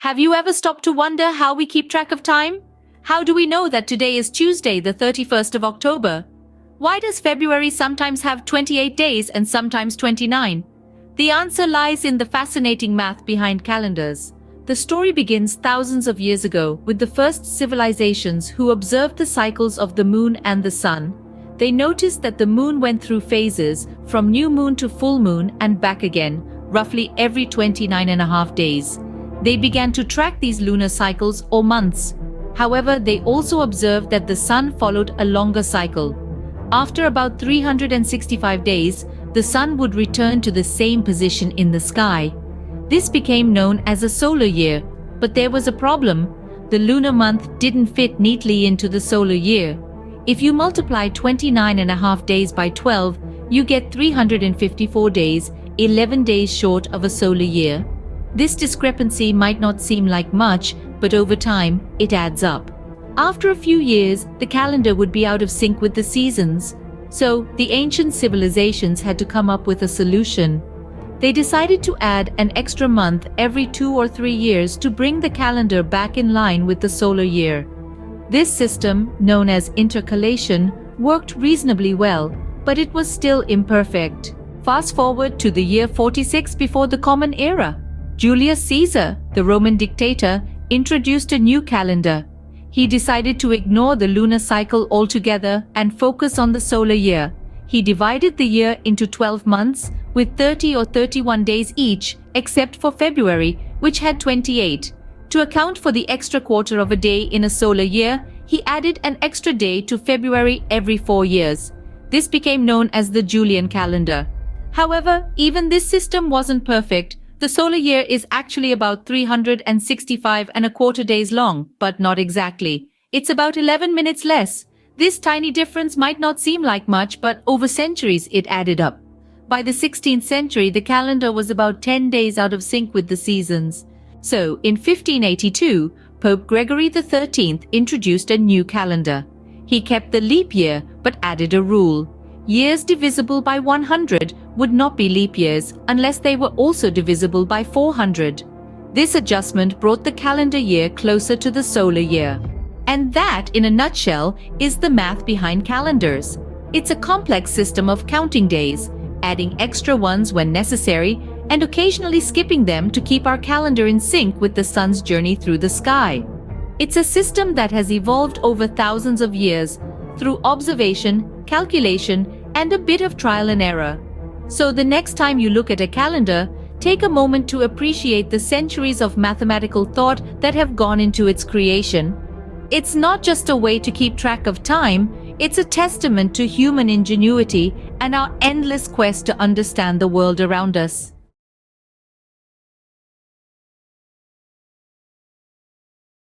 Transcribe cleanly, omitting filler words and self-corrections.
Have you ever stopped to wonder how we keep track of time? How do we know that today is Tuesday, the 31st of October? Why does February sometimes have 28 days and sometimes 29? The answer lies in the fascinating math behind calendars. The story begins thousands of years ago with the first civilizations who observed the cycles of the moon and the sun. They noticed that the moon went through phases, from new moon to full moon and back again, roughly every 29.5 days. They began to track these lunar cycles or months. However, they also observed that the sun followed a longer cycle. After about 365 days, the sun would return to the same position in the sky. This became known as a solar year, but there was a problem. The lunar month didn't fit neatly into the solar year. If you multiply 29.5 days by 12, you get 354 days, 11 days short of a solar year. This discrepancy might not seem like much, but over time, it adds up. After a few years, the calendar would be out of sync with the seasons. So, the ancient civilizations had to come up with a solution. They decided to add an extra month every 2 or 3 years to bring the calendar back in line with the solar year. This system, known as intercalation, worked reasonably well, but it was still imperfect. Fast forward to the year 46 before the Common Era. Julius Caesar, the Roman dictator, introduced a new calendar. He decided to ignore the lunar cycle altogether and focus on the solar year. He divided the year into 12 months, with 30 or 31 days each, except for February, which had 28. To account for the extra quarter of a day in a solar year, he added an extra day to February every 4 years. This became known as the Julian calendar. However, even this system wasn't perfect. The solar year is actually about 365.25 days long, but not exactly. It's about 11 minutes less. This tiny difference might not seem like much, but over centuries it added up. By the 16th century, the calendar was about 10 days out of sync with the seasons. So, in 1582, Pope Gregory XIII introduced a new calendar. He kept the leap year, but added a rule. Years divisible by 100 would not be leap years unless they were also divisible by 400. This adjustment brought the calendar year closer to the solar year. And that, in a nutshell, is the math behind calendars. It's a complex system of counting days, adding extra ones when necessary, and occasionally skipping them to keep our calendar in sync with the sun's journey through the sky. It's a system that has evolved over thousands of years through observation, calculation, and a bit of trial and error. So the next time you look at a calendar, take a moment to appreciate the centuries of mathematical thought that have gone into its creation. It's not just a way to keep track of time, it's a testament to human ingenuity and our endless quest to understand the world around us.